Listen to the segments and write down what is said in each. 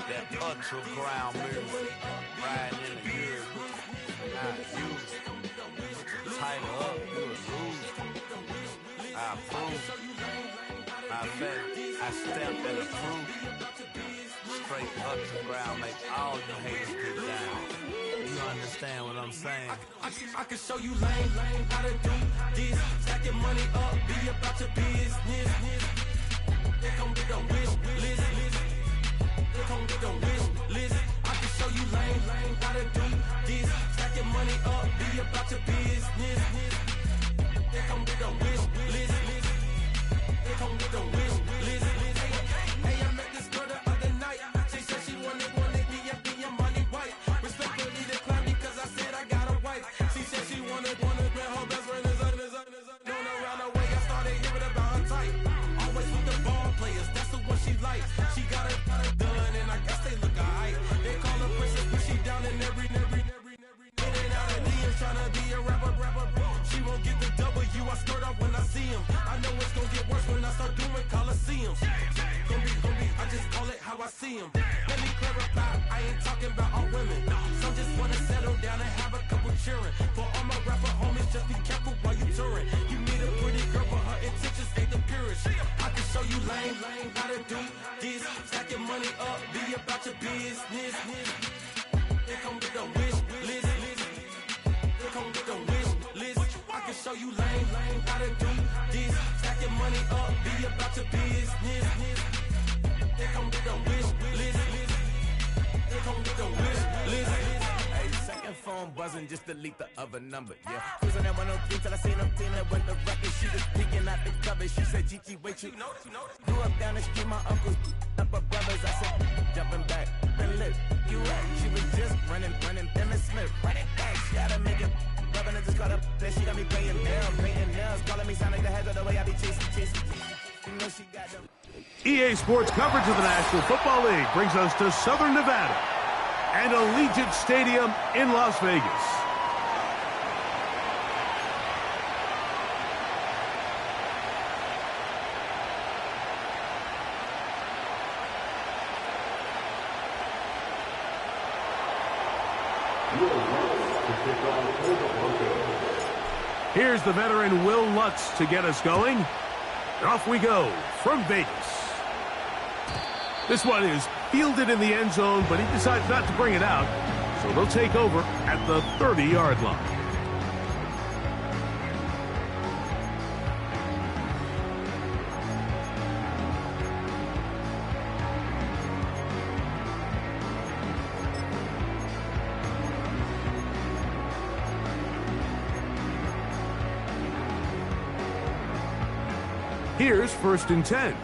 That ultra ground music, riding in the years, not used. Tighten up, you a lose. I approve. I bet, I stepped and approved. Straight ultra ground, make all you haters get down. You understand what I'm saying? I can show you lame, how to do this. Stack your money up, be about your business. They come with a wish list. They come with a wish list. I can show you lame, how to do this. Stack your money up, be about your business. They come with a wish list. They come with a wish list. Hey, I met this girl the other night. She said she wanted me and money white. Respectfully declined because I said I got a wife. She said she wanted man, her best friend is known around the way. I started hearing about her type. Always with the ball players, that's the one she likes. She got it done, and I guess they look alright. They call her princess, but she down in every. In and out of DMs, tryna be a rapper. She won't get the W, I skirt off when I see him. I know it's gonna get worse when I start doing Coliseums. Gonna be, I just call it how I see him. Let me clarify, I ain't talking about all women. Some just wanna settle down and have a couple cheering. For all my rapper homies, just be careful while you touring. You need a pretty girl, but her intentions ain't the purest. I can show you lame, how to do this. Stack your money up, be about your business. They come with a wish list. They come with a wish list. I can show you lame, how to do this. Stack your money up, be about your business. They come with a wish list. They come with a wish list. Hey, second phone buzzing, just delete the other number, yeah. Cruising at 103 till I seen them feeling with the record. She was peeking out the cover. She said, Gigi, wait, you grew up down the street, my uncles, up her brothers. I said, jumping back, and lit. You at? She was just running, Emmett Smith, running back. She had to make it. Rubbing it, just caught up. Then she got me paying nails, calling me sound like the heads of the way I be chasing. You know she got them. EA Sports coverage of the National Football League brings us to Southern Nevada and Allegiant Stadium in Las Vegas. Here's the veteran Will Lutz to get us going. And off we go from Vegas. This one is fielded in the end zone, but he decides not to bring it out. So they'll take over at the 30-yard line. Here's 1st and 10.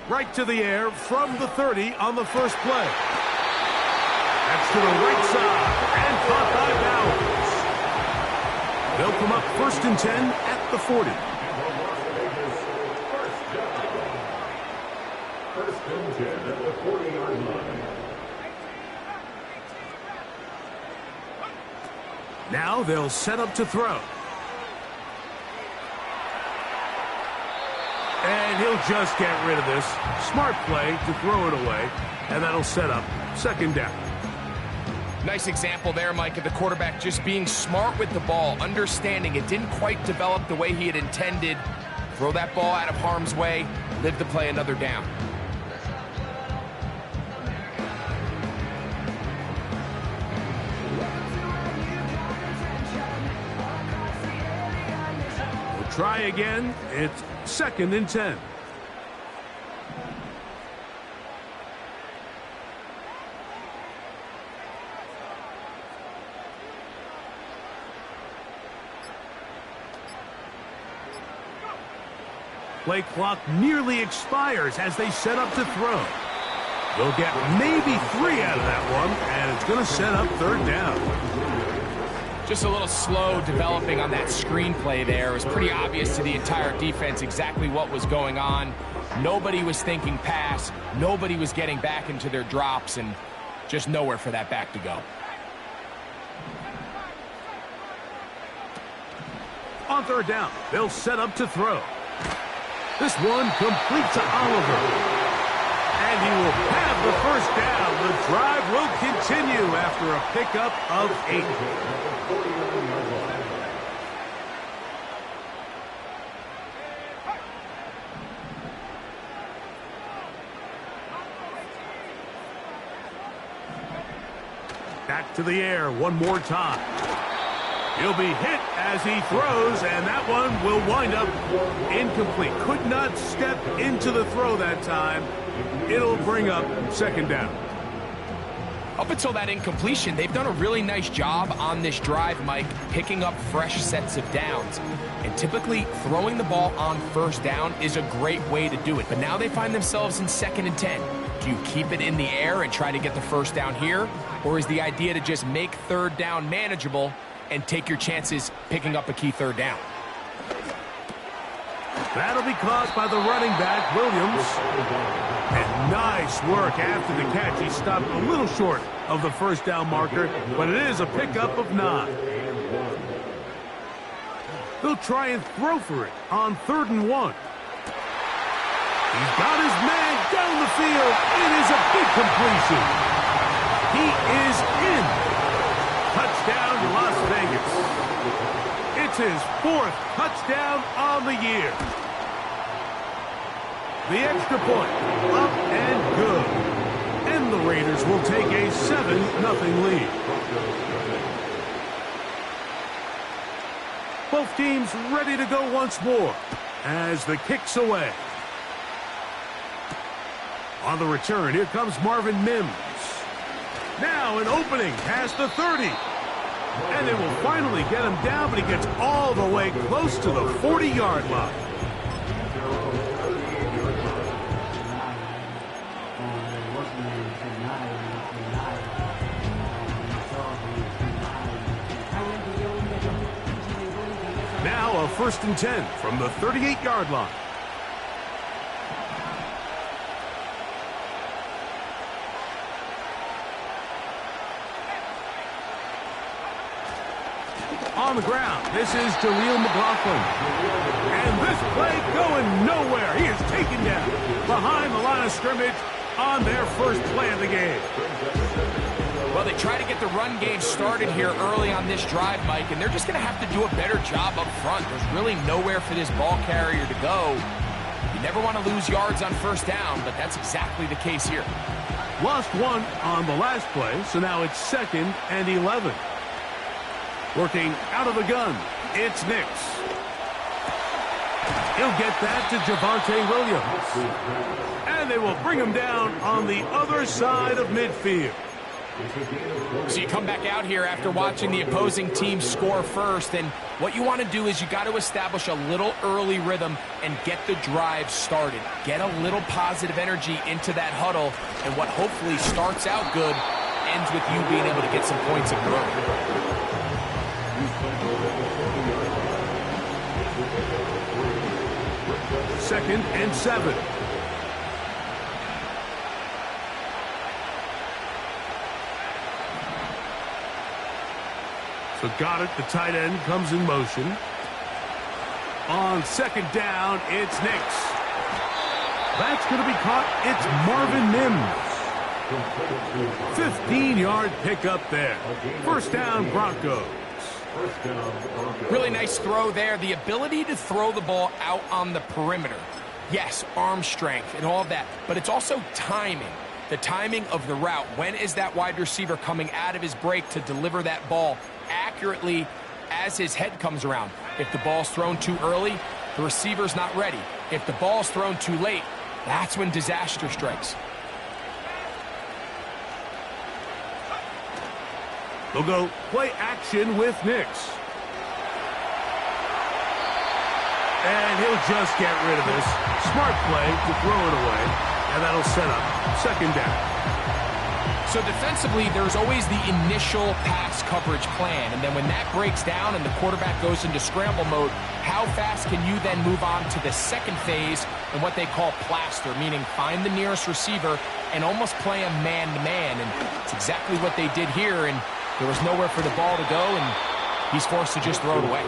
Right to the air from the 30 on the first play. That's to the right side and caught by Bowers. They'll come up 1st and 10 at the 40. First and 10 at the 40-yard line. Now they'll set up to throw. And he'll just get rid of this. Smart play to throw it away, and that'll set up 2nd down. Nice example there, Mike, of the quarterback just being smart with the ball, understanding it didn't quite develop the way he had intended. Throw that ball out of harm's way, live to play another down. Try again. It's 2nd and 10. Play clock nearly expires as they set up to throw. They'll get maybe 3 out of that one, and it's going to set up 3rd down. Just a little slow developing on that screenplay there. It was pretty obvious to the entire defense exactly what was going on. Nobody was thinking pass. Nobody was getting back into their drops, and just nowhere for that back to go. On third down, they'll set up to throw. This one complete to Oliver. And he will have the first down. The drive will continue after a pickup of 8. Back to the air one more time. He'll be hit as he throws, and that one will wind up incomplete. Could not step into the throw that time. It'll bring up second down. Up until that incompletion, they've done a really nice job on this drive, Mike, picking up fresh sets of downs. And typically, throwing the ball on first down is a great way to do it. But now they find themselves in 2nd and 10. Do you keep it in the air and try to get the first down here? Or is the idea to just make third down manageable and take your chances picking up a key third down? That'll be caught by the running back, Williams. And nice work after the catch. He stopped a little short of the first down marker, but it is a pickup of 9. They'll try and throw for it on 3rd and 1. He's got his man down the field. It is a big completion. He is in. Touchdown, Las Vegas. It's his 4th touchdown on the year. The extra point, up and good. And the Raiders will take a 7-0 lead. Both teams ready to go once more as the kick's away. On the return, here comes Marvin Mims. Now an opening past the 30. And they will finally get him down, but he gets all the way close to the 40-yard line. Now a 1st and 10 from the 38-yard line. On the ground, this is Jaleel McLaughlin. And this play going nowhere. He is taken down behind the line of scrimmage on their first play of the game. Well, they try to get the run game started here early on this drive, Mike, and they're just going to have to do a better job up front. There's really nowhere for this ball carrier to go. You never want to lose yards on first down, but that's exactly the case here. Lost 1 on the last play, so now it's 2nd and 11. Working out of the gun, it's Nix. He'll get that to Javonte Williams. And they will bring him down on the other side of midfield. So you come back out here after watching the opposing team score first, and what you want to do is you got to establish a little early rhythm and get the drive started. Get a little positive energy into that huddle, and what hopefully starts out good ends with you being able to get some points of your own. 2nd and 7. So got it. The tight end comes in motion. On 2nd down, it's Nix. That's going to be caught. It's Marvin Mims. 15-yard pickup there. First down, Broncos. Really nice throw there. The ability to throw the ball out on the perimeter. Yes, arm strength and all of that, but it's also timing. The timing of the route. When is that wide receiver coming out of his break to deliver that ball accurately as his head comes around? If the ball's thrown too early, the receiver's not ready. If the ball's thrown too late, that's when disaster strikes. They'll go play action with Nix. And he'll just get rid of this. Smart play to throw it away. And that'll set up 2nd down. So defensively, there's always the initial pass coverage plan. And then when that breaks down and the quarterback goes into scramble mode, how fast can you then move on to the second phase and what they call plaster, meaning find the nearest receiver and almost play a man-to-man. And it's exactly what they did here. And there was nowhere for the ball to go, and he's forced to just throw it away.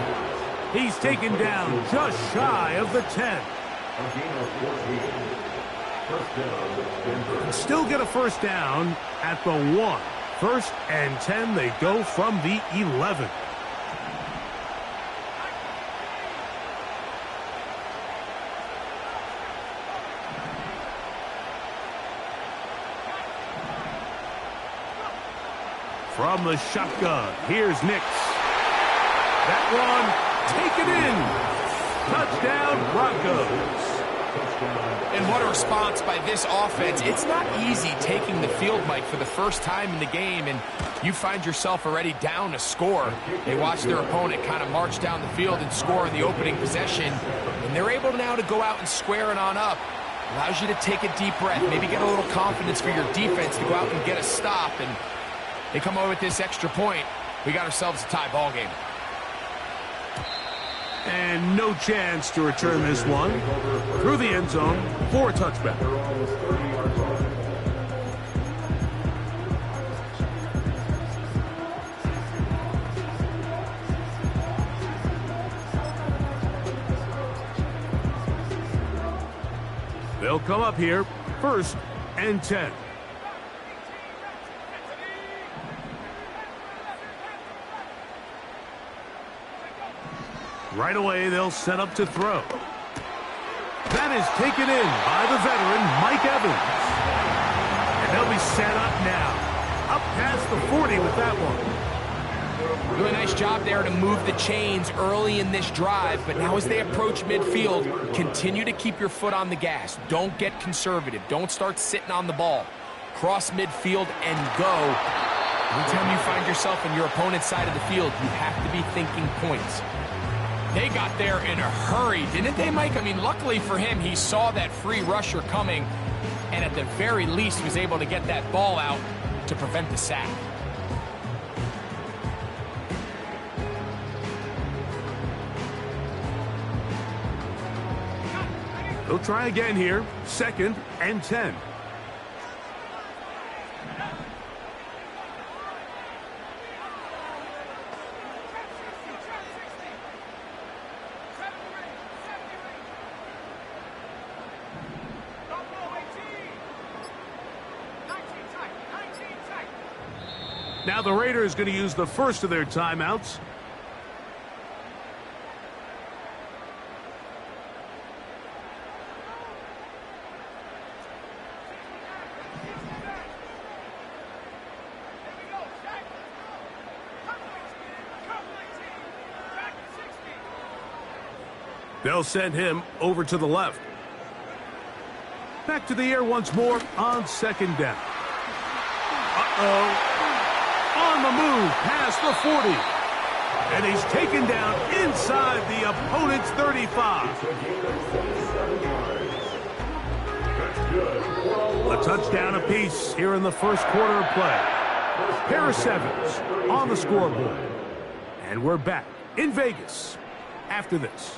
He's taken down just shy of the 10. And still get a first down at the 1. 1st and 10, they go from the 11. From the shotgun, here's Nix. That one taken in. Touchdown, Broncos. And what a response by this offense. It's not easy taking the field, Mike, for the first time in the game, and you find yourself already down a score. They watch their opponent kind of march down the field and score in the opening possession, and they're able now to go out and square it on up. Allows you to take a deep breath, maybe get a little confidence for your defense to go out and get a stop, and they come over with this extra point. We got ourselves a tie ball game. And no chance to return this one. Through the end zone for a touchback. They'll come up here, 1st and 10. Right away, they'll set up to throw. That is taken in by the veteran, Mike Evans. And they'll be set up now. Up past the 40 with that one. Really nice job there to move the chains early in this drive, but now as they approach midfield, continue to keep your foot on the gas. Don't get conservative. Don't start sitting on the ball. Cross midfield and go. Anytime you find yourself on your opponent's side of the field, you have to be thinking points. They got there in a hurry, didn't they, Mike? I mean, luckily for him, he saw that free rusher coming, and at the very least was able to get that ball out to prevent the sack. They'll try again here, 2nd and 10. Now the Raiders going to use the first of their timeouts. They'll send him over to the left. Back to the air once more on 2nd down. Uh-oh. On the move past the 40. And he's taken down inside the opponent's 35. A touchdown apiece here in the first quarter of play. Pair of 7s on the scoreboard. And we're back in Vegas after this.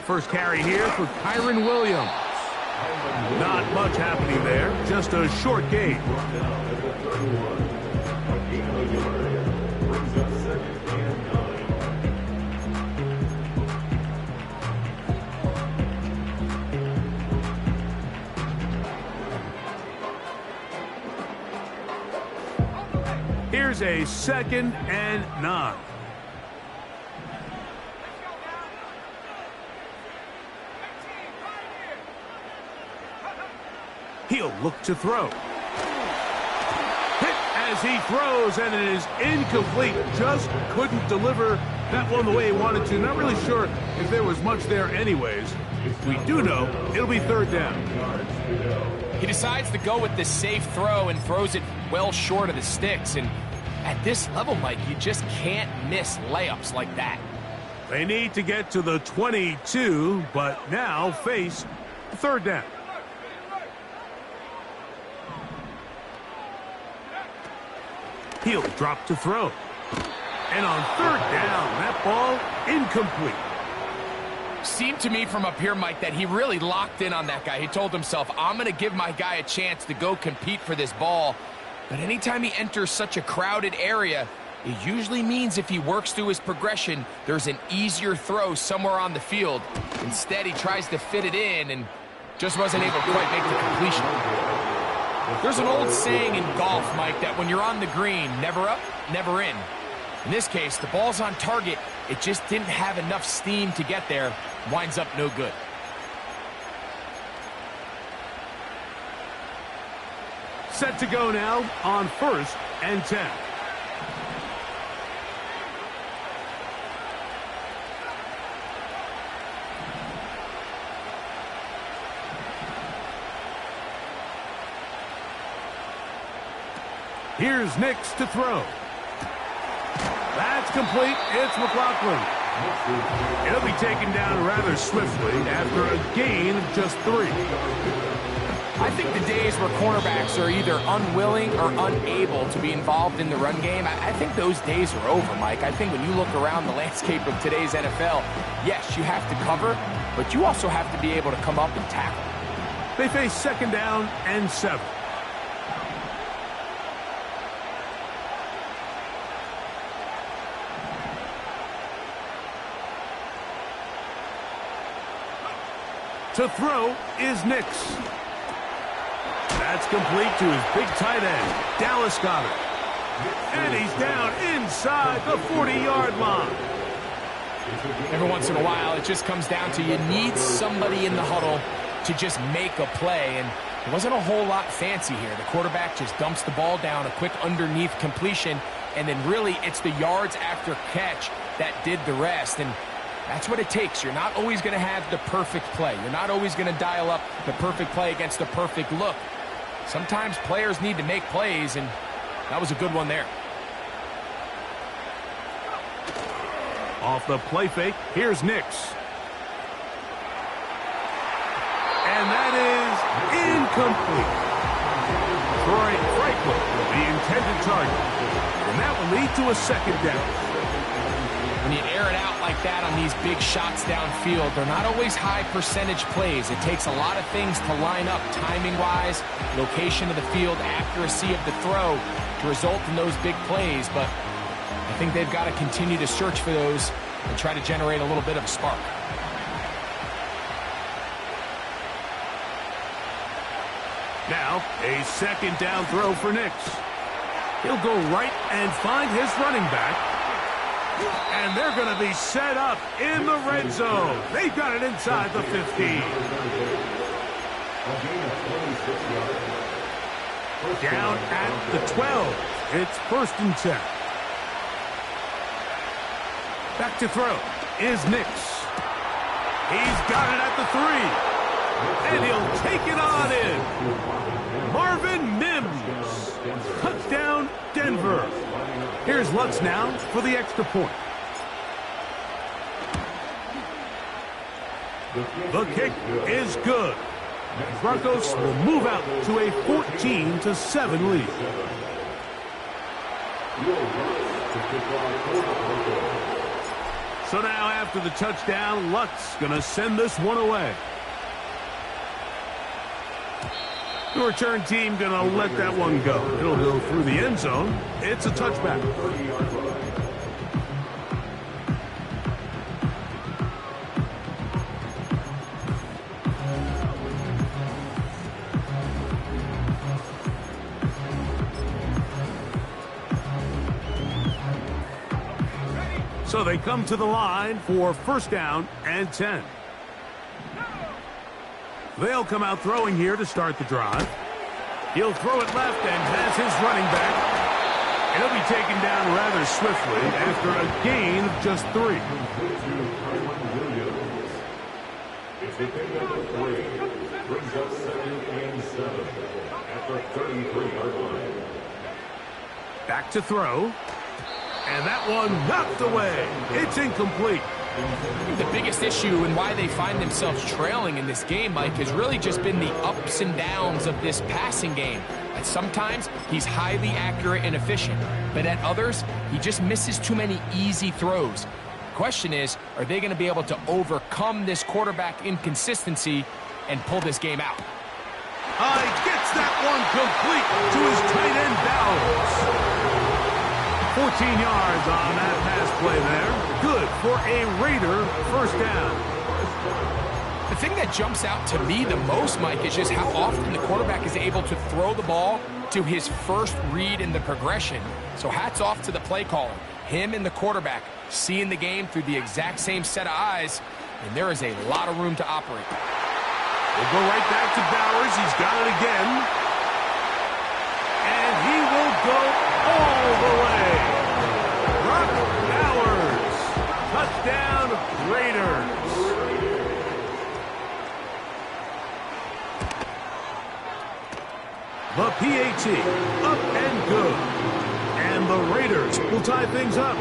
First carry here for Kyron Williams. Not much happening there, just a short gain. Here's a 2nd and 9. He'll look to throw. Hit as he throws, and it is incomplete. Just couldn't deliver that one the way he wanted to. Not really sure if there was much there anyways. We do know it'll be 3rd down. He decides to go with the safe throw and throws it well short of the sticks. And at this level, Mike, you just can't miss layups like that. They need to get to the 22, but now face third down. He'll drop to throw. And on third down, that ball incomplete. Seemed to me from up here, Mike, that he really locked in on that guy. He told himself, I'm going to give my guy a chance to go compete for this ball. But anytime he enters such a crowded area, it usually means if he works through his progression, there's an easier throw somewhere on the field. Instead, he tries to fit it in and just wasn't able to quite make the completion. There's an old saying in golf, Mike, that when you're on the green, never up, never in. In this case, the ball's on target. It just didn't have enough steam to get there. Winds up no good. Set to go now on 1st and 10. Here's Nix to throw. That's complete. It's McLaughlin. It'll be taken down rather swiftly after a gain of just 3. I think the days where cornerbacks are either unwilling or unable to be involved in the run game, I think those days are over, Mike. I think when you look around the landscape of today's NFL, yes, you have to cover, but you also have to be able to come up and tackle. They face 2nd down and 7. To throw is Nix. That's complete to his big tight end, Dallas Goedert. And he's down inside the 40-yard line. Every once in a while, it just comes down to you need somebody in the huddle to just make a play. And it wasn't a whole lot fancy here. The quarterback just dumps the ball down, a quick underneath completion, and then really it's the yards after catch that did the rest. And that's what it takes. You're not always going to have the perfect play. You're not always going to dial up the perfect play against the perfect look. Sometimes players need to make plays, and that was a good one there. Off the play fake, here's Nix. And that is incomplete. Troy Franklin, the intended target. And that will lead to a 2nd down. When you air it out like that on these big shots downfield, they're not always high percentage plays. It takes a lot of things to line up timing-wise, location of the field, accuracy of the throw to result in those big plays. But I think they've got to continue to search for those and try to generate a little bit of a spark. Now, a 2nd down throw for Nix. He'll go right and find his running back. And they're going to be set up in the red zone. They've got it inside the 15. Down at the 12. It's 1st and 10. Back to throw is Nix. He's got it at the 3. And he'll take it on in. Marvin Mims. Touchdown, Denver. Here's Lutz now for the extra point. The kick is good. Broncos will move out to a 14-7 lead. So now after the touchdown, Lutz going to send this one away. The return team going to let that one go. It'll go through the end zone. It's a touchback. So they come to the line for 1st down and 10. They'll come out throwing here to start the drive. He'll throw it left and has his running back. He'll be taken down rather swiftly after a gain of just 3. It's the pickup of 3. Brings up 2nd and 7 at the 33-yard line. Back to throw. And that one knocked away. It's incomplete. The biggest issue and why they find themselves trailing in this game, Mike, has really just been the ups and downs of this passing game. At sometimes, he's highly accurate and efficient, but at others, he just misses too many easy throws. The question is, are they going to be able to overcome this quarterback inconsistency and pull this game out? He gets that one complete to his tight end Bowers. 14 yards on that pass play there. Good for a Raider first down. The thing that jumps out to me the most, Mike, is just how often the quarterback is able to throw the ball to his first read in the progression. So hats off to the play caller. Him and the quarterback seeing the game through the exact same set of eyes, and there is a lot of room to operate. We'll go right back to Bowers. He's got it again. And he will go all the way. Brock Bowers. Touchdown, Raiders. The PAT, up and good. And the Raiders will tie things up.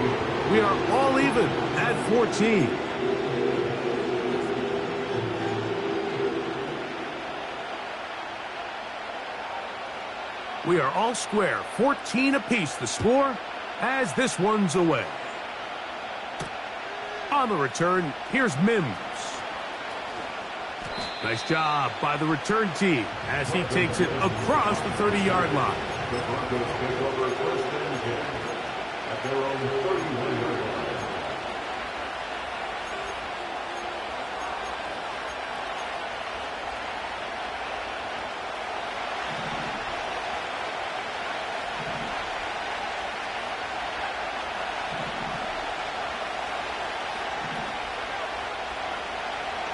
We are all even at 14. We are all square, 14 apiece the score as this one's away. On the return, here's Mims. Nice job by the return team as he takes it across the 30-yard line. The Broncos pick over first and 10 at their own 31-yard line.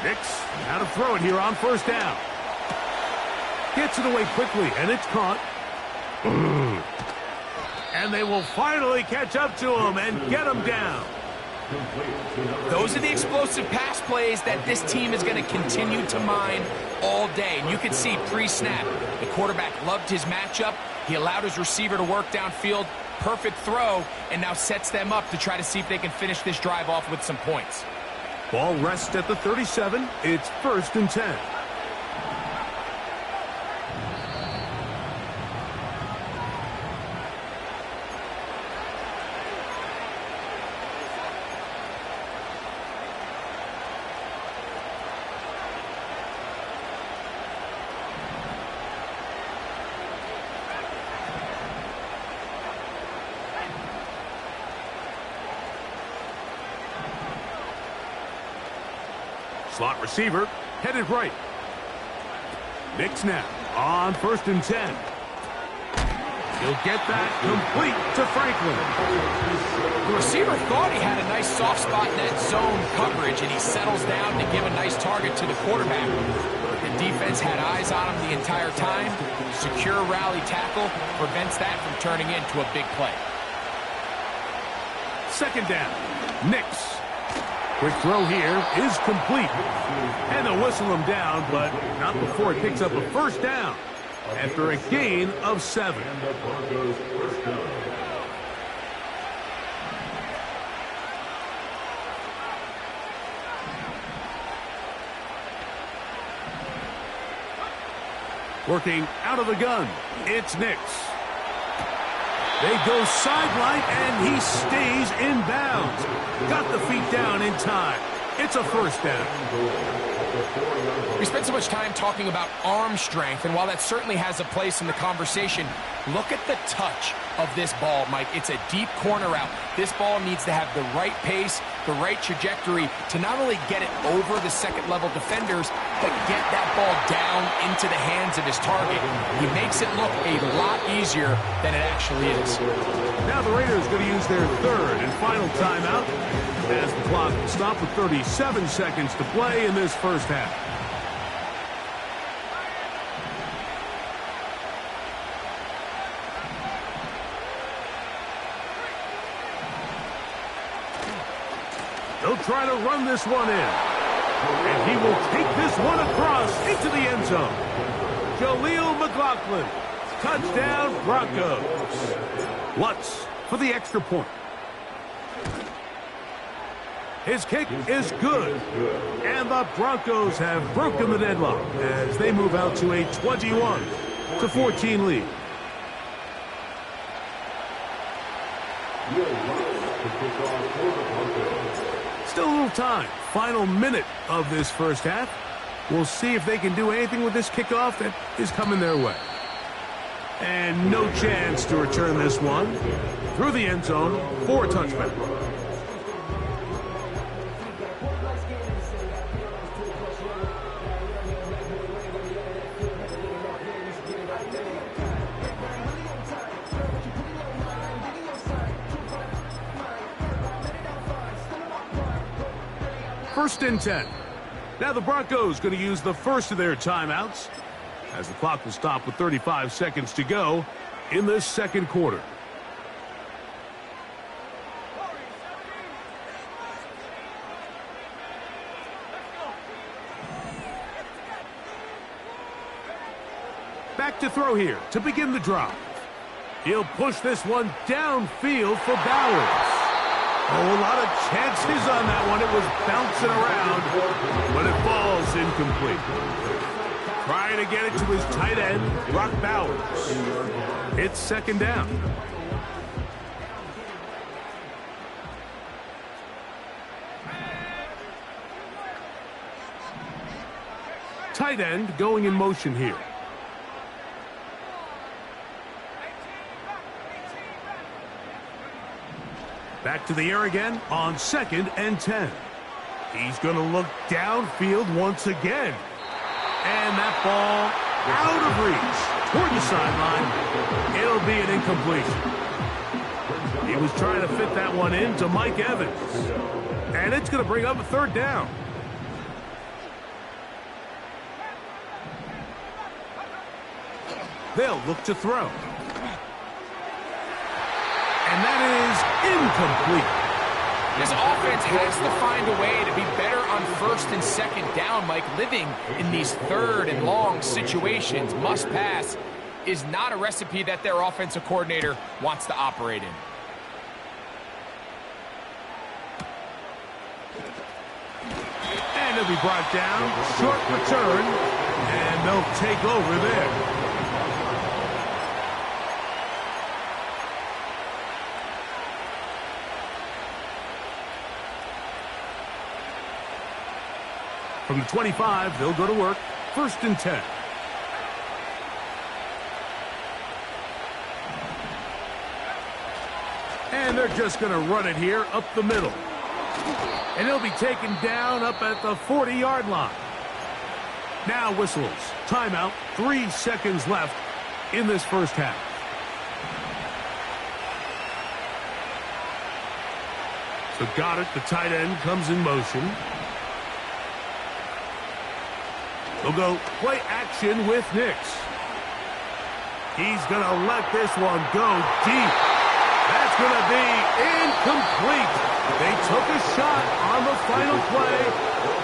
Nix, now to throw it here on first down. Gets it away quickly, and it's caught. And they will finally catch up to him and get him down. Those are the explosive pass plays that this team is going to continue to mine all day. And you can see pre-snap, the quarterback loved his matchup. He allowed his receiver to work downfield. Perfect throw, and now sets them up to try to see if they can finish this drive off with some points. Ball rests at the 37. It's first and 10. Slot receiver, headed right. Nix now on first and 10. He'll get that complete to Franklin. The receiver thought he had a nice soft spot in that zone coverage, and he settles down to give a nice target to the quarterback. The defense had eyes on him the entire time. Secure rally tackle prevents that from turning into a big play. Second down, Nix. Quick throw here is complete. And they'll whistle him down, but not before he picks up a first down after a gain of 7. And the Broncos first down. Working out of the gun, it's Nix. They go sideline, and he stays in bounds. Got the feet down in time. It's a first down. We spent so much time talking about arm strength, and while that certainly has a place in the conversation, look at the touch of this ball, Mike. It's a deep corner route. This ball needs to have the right pace, the right trajectory to not only get it over the second-level defenders, but get that ball down into the hands of his target. He makes it look a lot easier than it actually is. Now the Raiders going to use their third and final timeout as the clock will stop with 37 seconds to play in this first half. They'll try to run this one in. And he will take this one across into the end zone. Jaleel McLaughlin. Touchdown, Broncos. Lutz for the extra point. His kick is good. And the Broncos have broken the deadlock as they move out to a 21-14 lead. Still a little time. Final minute of this first half. We'll see if they can do anything with this kickoff that is coming their way. And no chance to return this one through the end zone for a touchback. First and 10. Now the Broncos going to use the first of their timeouts as the clock will stop with 35 seconds to go in this second quarter. Back to throw here to begin the drive. He'll push this one downfield for Bowers. Oh, a lot of chances on that one. It was bouncing around, but it falls incomplete. Trying to get it to his tight end, Brock Bowers. It's second down. Tight end going in motion here. Back to the air again on second and 10. He's going to look downfield once again. And that ball out of reach toward the sideline. It'll be an incompletion. He was trying to fit that one into Mike Evans. And it's going to bring up a third down. They'll look to throw. And that is incomplete. This offense has to find a way to be better on first and second down, Mike. Living in these third and long situations, must pass, is not a recipe that their offensive coordinator wants to operate in. And he'll be brought down. Short return. And they'll take over there. From the 25, they'll go to work. First and 10. And they're just going to run it here up the middle. And he'll be taken down up at the 40-yard line. Now whistles. Timeout. 3 seconds left in this first half. So Goddard, the tight end, comes in motion. They'll go play action with Nix. He's going to let this one go deep. That's going to be incomplete. They took a shot on the final play.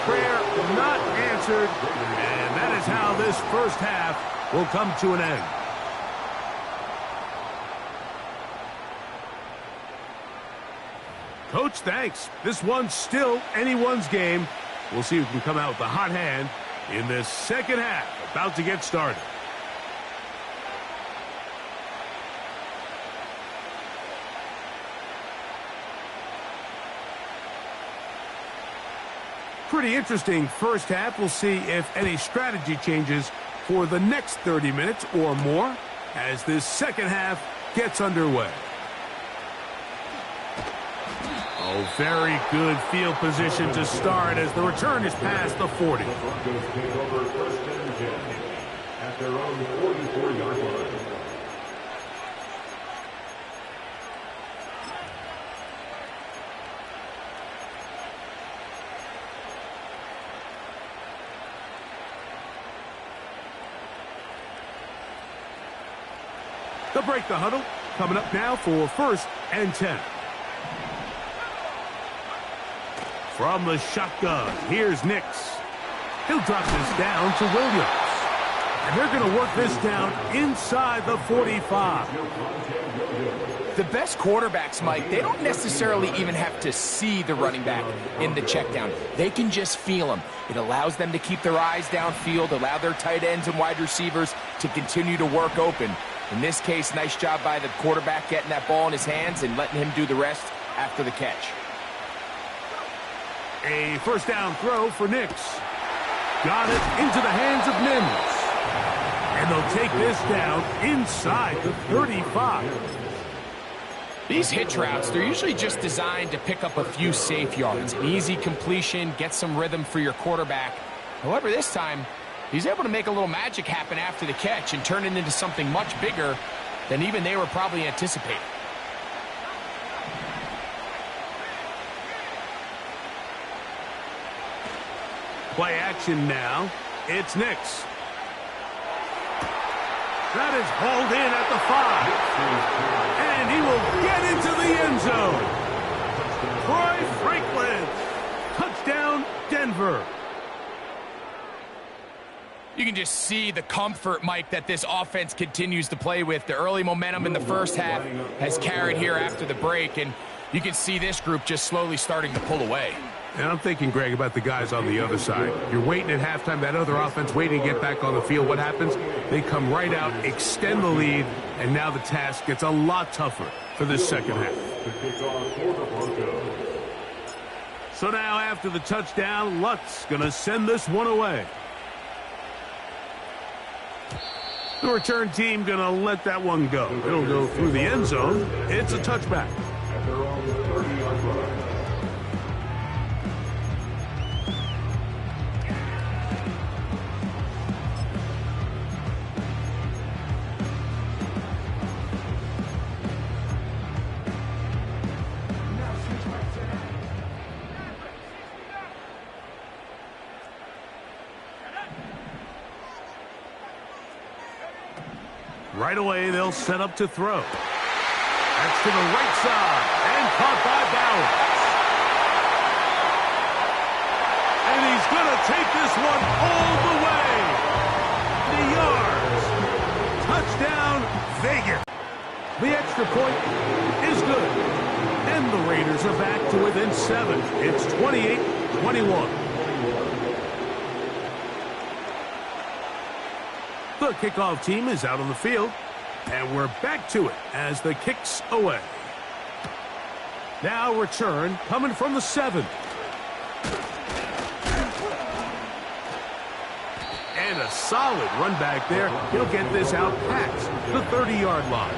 Prayer not answered. And that is how this first half will come to an end. Coach, thanks. This one's still anyone's game. We'll see who can come out with the hot hand in this second half, about to get started. Pretty interesting first half. We'll see if any strategy changes for the next 30 minutes or more as this second half gets underway. Oh, very good field position to start as the return is past the 40. The Broncos take over first and 10 at their own 44-yard line. They'll break the huddle. Coming up now for first and 10. From the shotgun, here's Nix. He'll drop this down to Williams. And they're going to work this down inside the 45. The best quarterbacks, Mike, they don't necessarily even have to see the running back in the check down. They can just feel him. It allows them to keep their eyes downfield, allow their tight ends and wide receivers to continue to work open. In this case, nice job by the quarterback getting that ball in his hands and letting him do the rest after the catch. A first down throw for Nix. Got it into the hands of Mims. And they'll take this down inside the 35. These hitch routes, they're usually just designed to pick up a few safe yards. An easy completion, get some rhythm for your quarterback. However, this time, he's able to make a little magic happen after the catch and turn it into something much bigger than even they were probably anticipating. Play action now. It's Nix. That is hauled in at the 5. And he will get into the end zone. Troy Franklin. Touchdown, Denver. You can just see the comfort, Mike, that this offense continues to play with. The early momentum in the first half has carried here after the break, and you can see this group just slowly starting to pull away. And I'm thinking, Greg, about the guys on the other side. You're waiting at halftime, that other offense waiting to get back on the field. What happens? They come right out, extend the lead, and now the task gets a lot tougher for this second half. So now after the touchdown, Lutz going to send this one away. The return team going to let that one go. It'll go through the end zone. It's a touchback. Right away, they'll set up to throw. That's to the right side, and caught by Bowers. And he's going to take this one all the way. The yards. Touchdown, Vegas. The extra point is good. And the Raiders are back to within 7. It's 28-21. The kickoff team is out on the field, and we're back to it as the kick's away. Now return coming from the 7. And a solid run back there. He'll get this out past the 30-yard line.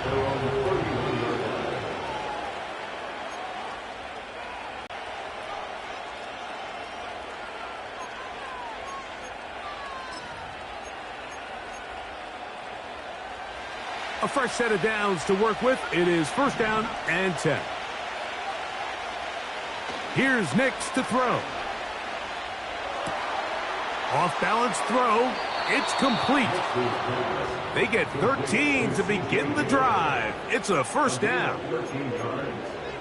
A fresh set of downs to work with. It is first down and 10. Here's Nix to throw. Off-balance throw. It's complete. They get 13 to begin the drive. It's a first down.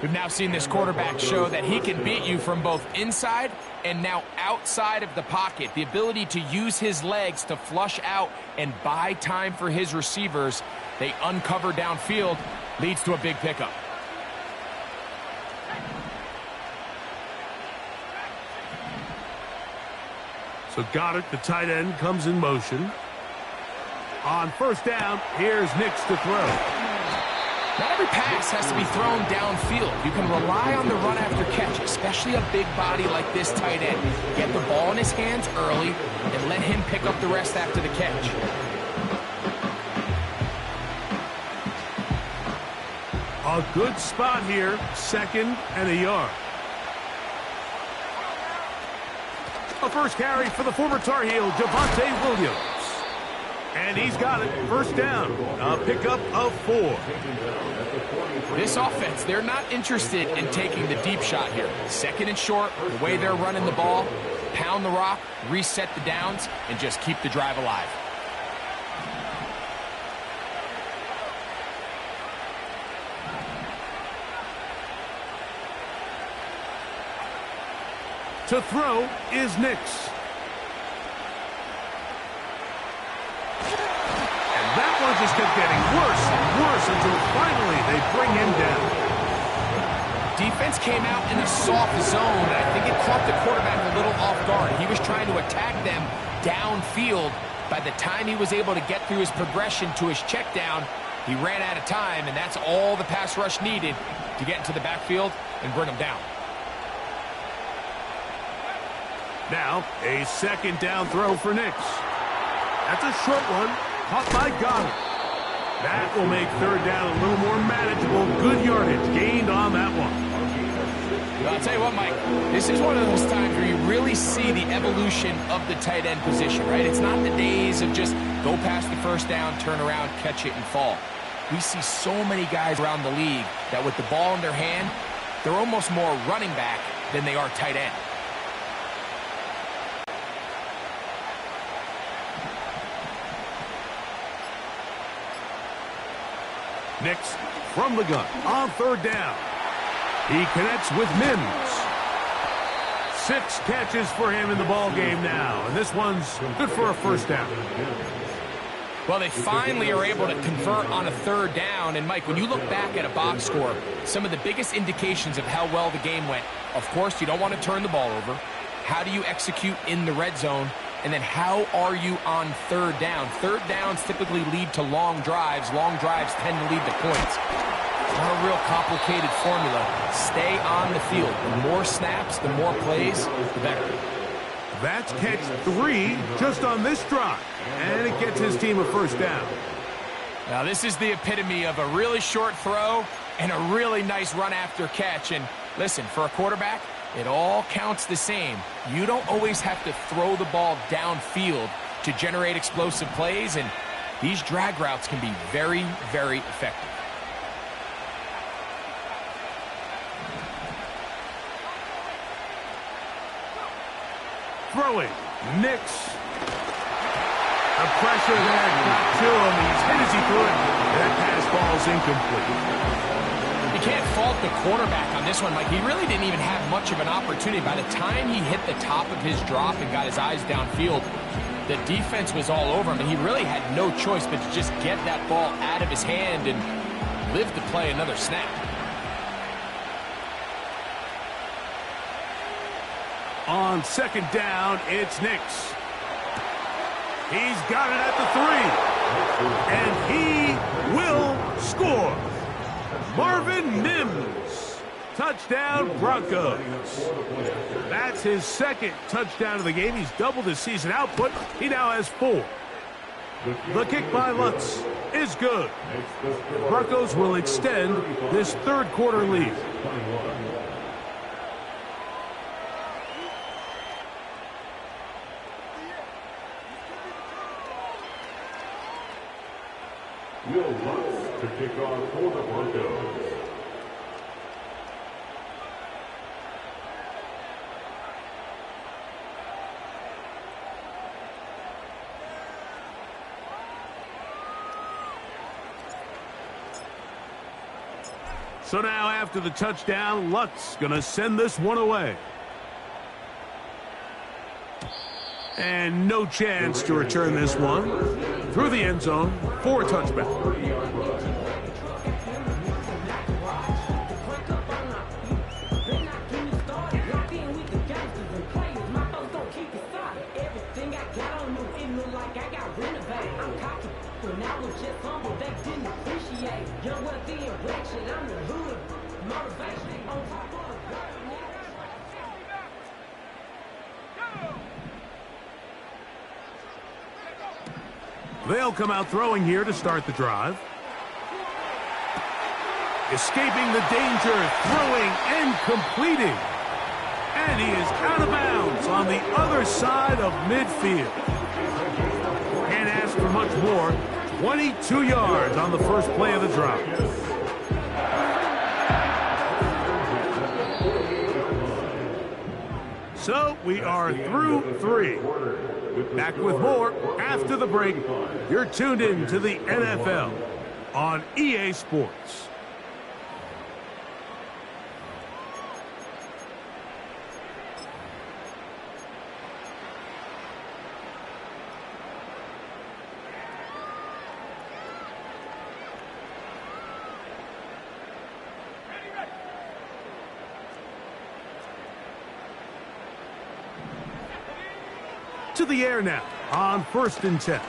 We've now seen this quarterback show that he can beat you from both inside and now outside of the pocket. The ability to use his legs to flush out and buy time for his receivers. They uncover downfield, leads to a big pickup. So Goddard, the tight end, comes in motion. On first down, here's Nix to throw. Not every pass has to be thrown downfield. You can rely on the run after catch, especially a big body like this tight end. Get the ball in his hands early and let him pick up the rest after the catch. A good spot here, 2nd and a yard. A first carry for the former Tar Heel, Javonte Williams. And he's got it, first down, a pickup of 4. This offense, they're not interested in taking the deep shot here. 2nd and short, the way they're running the ball, pound the rock, reset the downs, and just keep the drive alive. To throw is Nix. one just kept getting worse and worse until finally they bring him down. Defense came out in a soft zone, and I think it caught the quarterback a little off guard. He was trying to attack them downfield. By the time he was able to get through his progression to his check down, he ran out of time, and that's all the pass rush needed to get into the backfield and bring him down. Now, a second down throw for Nix. That's a short one, caught by Goddard. That will make third down a little more manageable. Good yardage gained on that one. Well, I'll tell you what, Mike, this is one of those times where you really see the evolution of the tight end position, right? It's not the days of just go past the first down, turn around, catch it, and fall. We see so many guys around the league that with the ball in their hand, they're almost more running back than they are tight end. Nix from the gun on third down. He connects with Mims. 6 catches for him in the ball game now, and this one's good for a first down. Well, they finally are able to convert on a third down, and Mike, when you look back at a box score, some of the biggest indications of how well the game went, of course, you don't want to turn the ball over. How do you execute in the red zone? And then how are you on third down? Third downs typically lead to long drives. Long drives tend to lead to points. It's not a real complicated formula. Stay on the field. The more snaps, the more plays, the better. That's catch 3 just on this drive, and it gets his team a first down. Now, this is the epitome of a really short throw and a really nice run after catch. And listen, for a quarterback, it all counts the same. You don't always have to throw the ball downfield to generate explosive plays, and these drag routes can be very, very effective. Throwing, Nix. The pressure there got to him. He's hit as he threw it. That pass ball's incomplete. You can't fault the quarterback on this one. Like, he really didn't even have much of an opportunity. By the time he hit the top of his drop and got his eyes downfield, the defense was all over him, and he really had no choice but to just get that ball out of his hand and live to play another snap. On second down, it's Nix. He's got it at the 3. And he will score. Marvin Mims. Touchdown, Broncos. That's his second touchdown of the game. He's doubled his season output. He now has 4. The kick by Lutz is good. The Broncos will extend this third quarter lead. Will Lutz to kick off for the Broncos. So now after the touchdown, Lutz going to send this one away. And no chance to return this one through the end zone for a touchback. They'll come out throwing here to start the drive. Escaping the danger, throwing and completing. And he is out of bounds on the other side of midfield. Can't ask for much more. 22 yards on the first play of the drive. So we are through 3. Back with more after the break. You're tuned in to the NFL on EA Sports. to the air now on 1st and 10.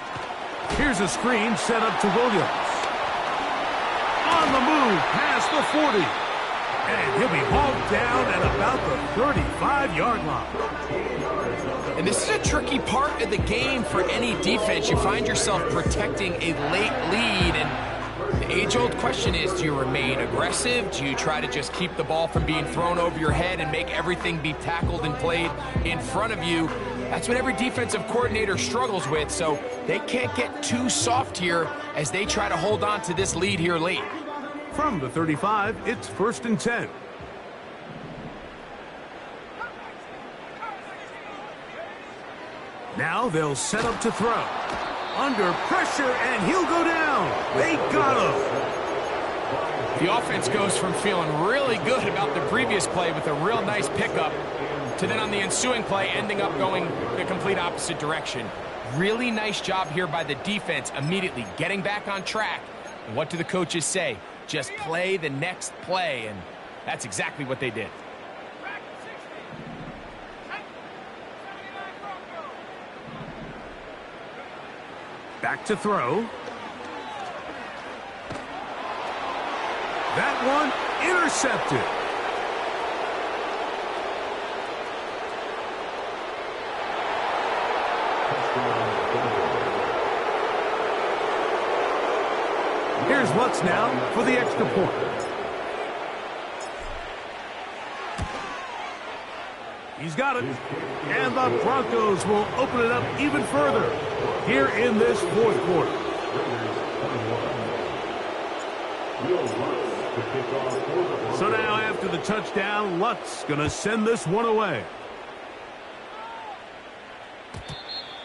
Here's a screen set up to Williams. On the move past the 40. And he'll be hauled down at about the 35-yard line. And this is a tricky part of the game for any defense. You find yourself protecting a late lead, and the age-old question is, do you remain aggressive? Do you try to just keep the ball from being thrown over your head and make everything be tackled and played in front of you? That's what every defensive coordinator struggles with, so they can't get too soft here as they try to hold on to this lead here late. From the 35, it's 1st and 10. Now they'll set up to throw. Under pressure, and he'll go down. They got him. The offense goes from feeling really good about the previous play with a real nice pickup to then on the ensuing play ending up going the complete opposite direction. Really nice job here by the defense immediately getting back on track. And what do the coaches say? Just play the next play, and that's exactly what they did. Back to throw. That one intercepted. Here's Lutz now for the extra point. He's got it. And the Broncos will open it up even further here in this 4th quarter. So now after the touchdown, Lutz going to send this one away.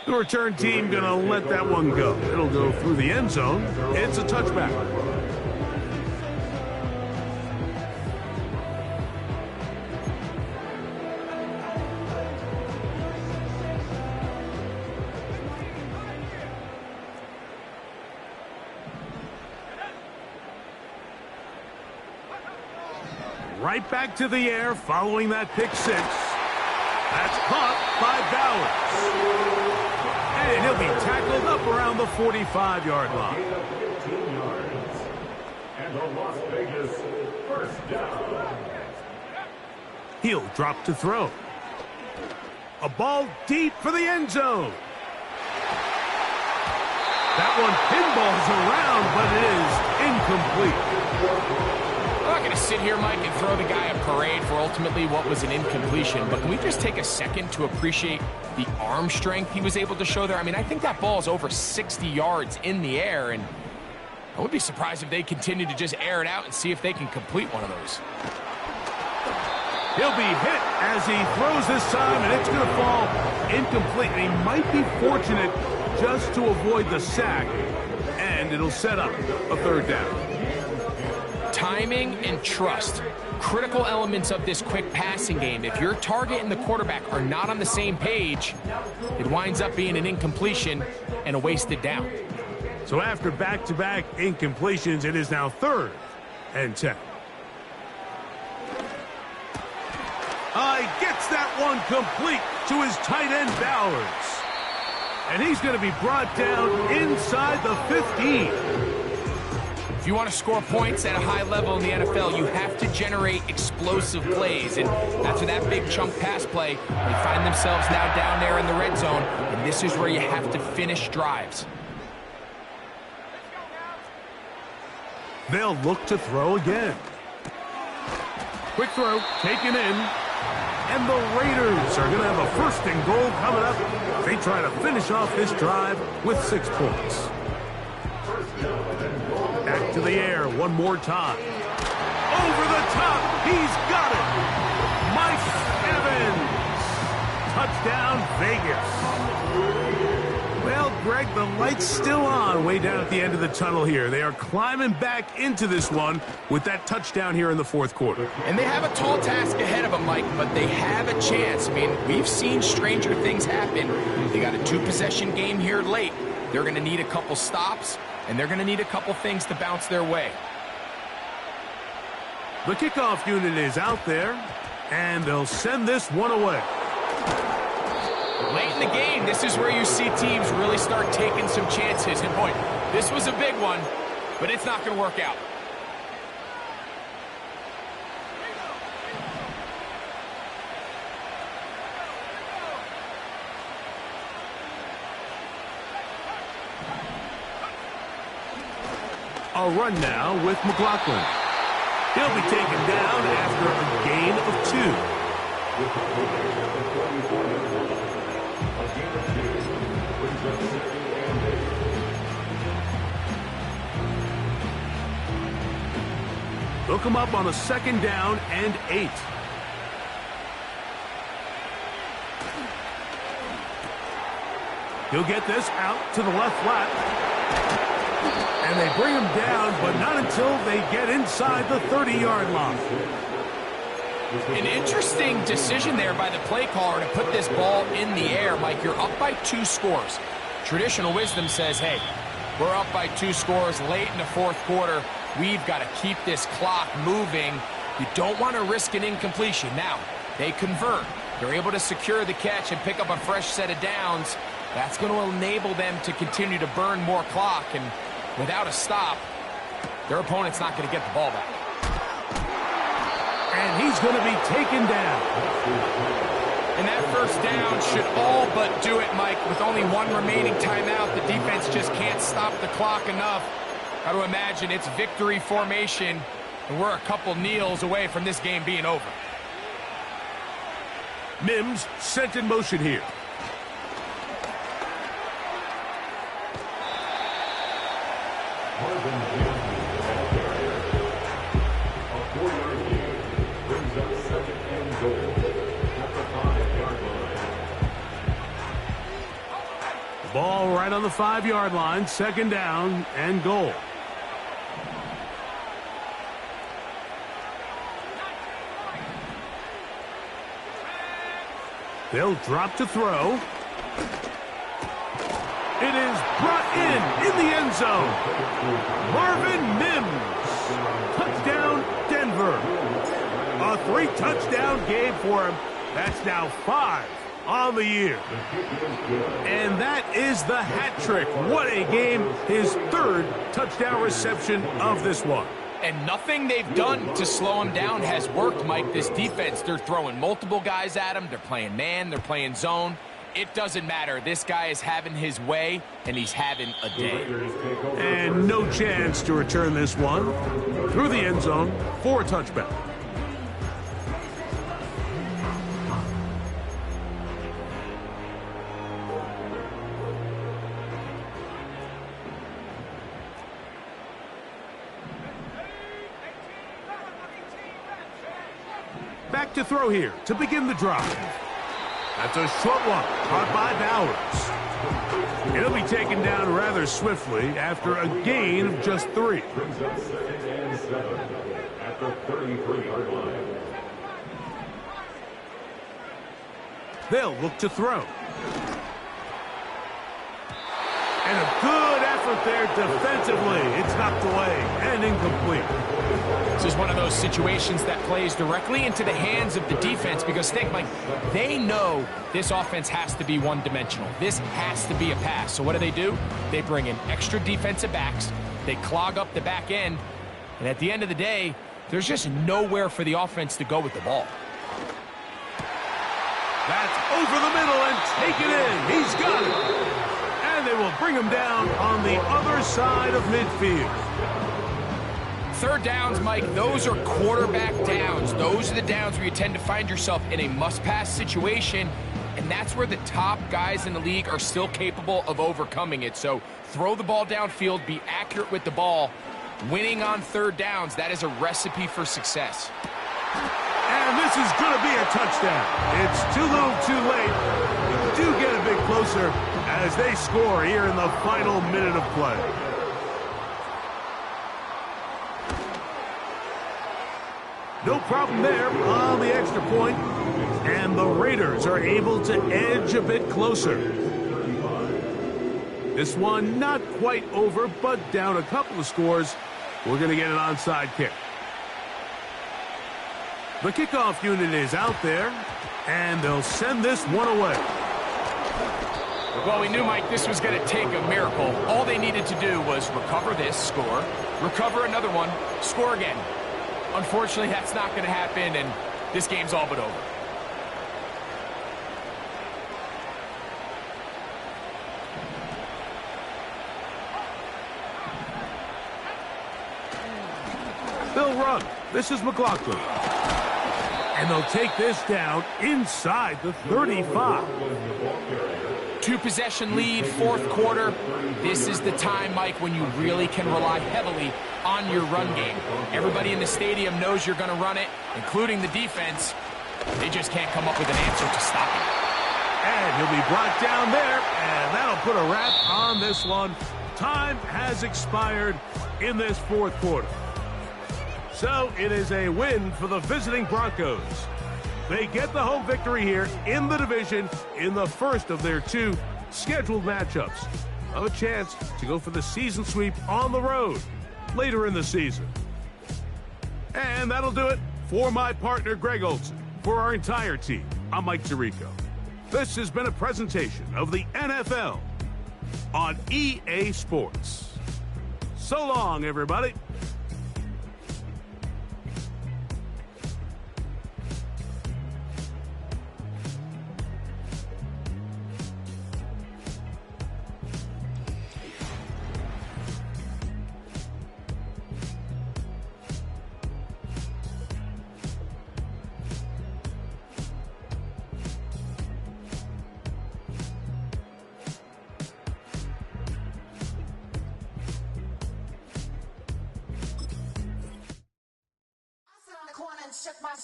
The return team going to let that one go. It'll go through the end zone. It's a touchback. Right back to the air following that pick 6. That's caught by Bowers. And he'll be tackled up around the 45-yard line. 15 yards. And the Las Vegas first down. He'll drop to throw. A ball deep for the end zone. That one pinballs around, but it is incomplete. I'm not going to sit here, Mike, and throw the guy a parade for ultimately what was an incompletion, but can we just take a second to appreciate the arm strength he was able to show there? I mean, I think that ball is over 60 yards in the air, and I would be surprised if they continue to just air it out and see if they can complete one of those. He'll be hit as he throws this time, and it's going to fall incomplete. And he might be fortunate just to avoid the sack, and it'll set up a 3rd down. Timing and trust, critical elements of this quick passing game. If your target and the quarterback are not on the same page, it winds up being an incompletion and a wasted down. So after back-to-back incompletions, it is now 3rd and 10. He gets that one complete to his tight end, Bowers. And he's going to be brought down inside the 15. If you want to score points at a high level in the NFL, you have to generate explosive plays. And after that big chunk pass play, they find themselves now down there in the red zone. And this is where you have to finish drives. They'll look to throw again. Quick throw, taken in. And the Raiders are going to have a 1st and goal coming up. They try to finish off this drive with 6 points. Back to the air one more time. Over the top. He's got it. Mike Evans. Touchdown, Vegas. Well, Greg, the light's still on way down at the end of the tunnel here. They are climbing back into this one with that touchdown here in the 4th quarter. And they have a tall task ahead of them, Mike, but they have a chance. I mean, we've seen stranger things happen. They got a 2-possession game here late. They're going to need a couple stops, and they're going to need a couple things to bounce their way. The kickoff unit is out there, and they'll send this one away. Late in the game, this is where you see teams really start taking some chances. And boy, this was a big one, but it's not going to work out. A run now with McLaughlin. He'll be taken down after a gain of 2. They'll come up on a 2nd down and 8. He'll get this out to the left flat. And they bring him down, but not until they get inside the 30-yard line. An interesting decision there by the play caller to put this ball in the air. Mike, you're up by 2 scores. Traditional wisdom says, hey, we're up by 2 scores late in the 4th quarter. We've got to keep this clock moving. You don't want to risk an incompletion. Now, they convert. They're able to secure the catch and pick up a fresh set of downs. That's going to enable them to continue to burn more clock. And without a stop, their opponent's not going to get the ball back. And he's going to be taken down. And that 1st down should all but do it, Mike. With only 1 remaining timeout, the defense just can't stop the clock enough. Got to imagine it's victory formation, and we're a couple kneels away from this game being over. Mims sent in motion here. Ball right on the 5-yard line, 2nd down and goal. They'll drop to throw. It is brought in the end zone. Marvin Mims. Touchdown, Denver. A 3-touchdown game for him. That's now 5 on the year. And that is the hat trick. What a game. His 3rd touchdown reception of this one. And nothing they've done to slow him down has worked, Mike. This defense, they're throwing multiple guys at him. They're playing man. They're playing zone. It doesn't matter. This guy is having his way, and he's having a day. And no chance to return this one through the end zone for a touchback. Back to throw here to begin the drive. That's a short one, caught by Bowers. It'll be taken down rather swiftly after a gain of just 3. Brings up 2nd and 7 at the 33-yard line. They'll look to throw. And a good effort there defensively. It's knocked away and incomplete. This is one of those situations that plays directly into the hands of the defense because, think, Mike, they know this offense has to be one-dimensional. This has to be a pass. So what do? They bring in extra defensive backs. They clog up the back end. And at the end of the day, there's just nowhere for the offense to go with the ball. That's over the middle and taken in. He's got it. And they will bring him down on the other side of midfield. 3rd downs, Mike, those are quarterback downs. Those are the downs where you tend to find yourself in a must-pass situation, and that's where the top guys in the league are still capable of overcoming it. So throw the ball downfield, be accurate with the ball. Winning on 3rd downs, that is a recipe for success. And this is going to be a touchdown. It's too little too late. We do get a bit closer as they score here in the final minute of play. No problem there on the extra point, and the Raiders are able to edge a bit closer. This one not quite over, but down a couple of scores. We're going to get an onside kick. The kickoff unit is out there, and they'll send this one away. Well, we knew, Mike, this was going to take a miracle. All they needed to do was recover this, score, recover another one, score again. Unfortunately, that's not going to happen, and this game's all but over. They'll run. This is McLaughlin. And they'll take this down inside the 35. Two-possession lead, fourth quarter. This is the time, Mike, when you really can rely heavily on your run game. Everybody in the stadium knows you're going to run it, including the defense. They just can't come up with an answer to stop it. And he'll be brought down there, and that'll put a wrap on this one. Time has expired in this fourth quarter. So it is a win for the visiting Broncos. They get the home victory here in the division in the first of their two scheduled matchups. A chance to go for the season sweep on the road later in the season. And that'll do it for my partner, Greg Olson. For our entire team, I'm Mike Tirico. This has been a presentation of the NFL on EA Sports. So long, everybody.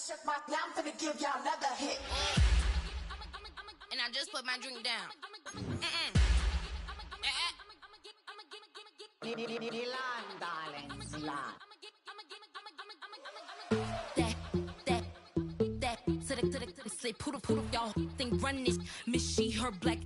Shook my, now I'm finna give y'all another hit. And I just put my drink down. That, to the, say, poodle, y'all think run this. Miss she, her black.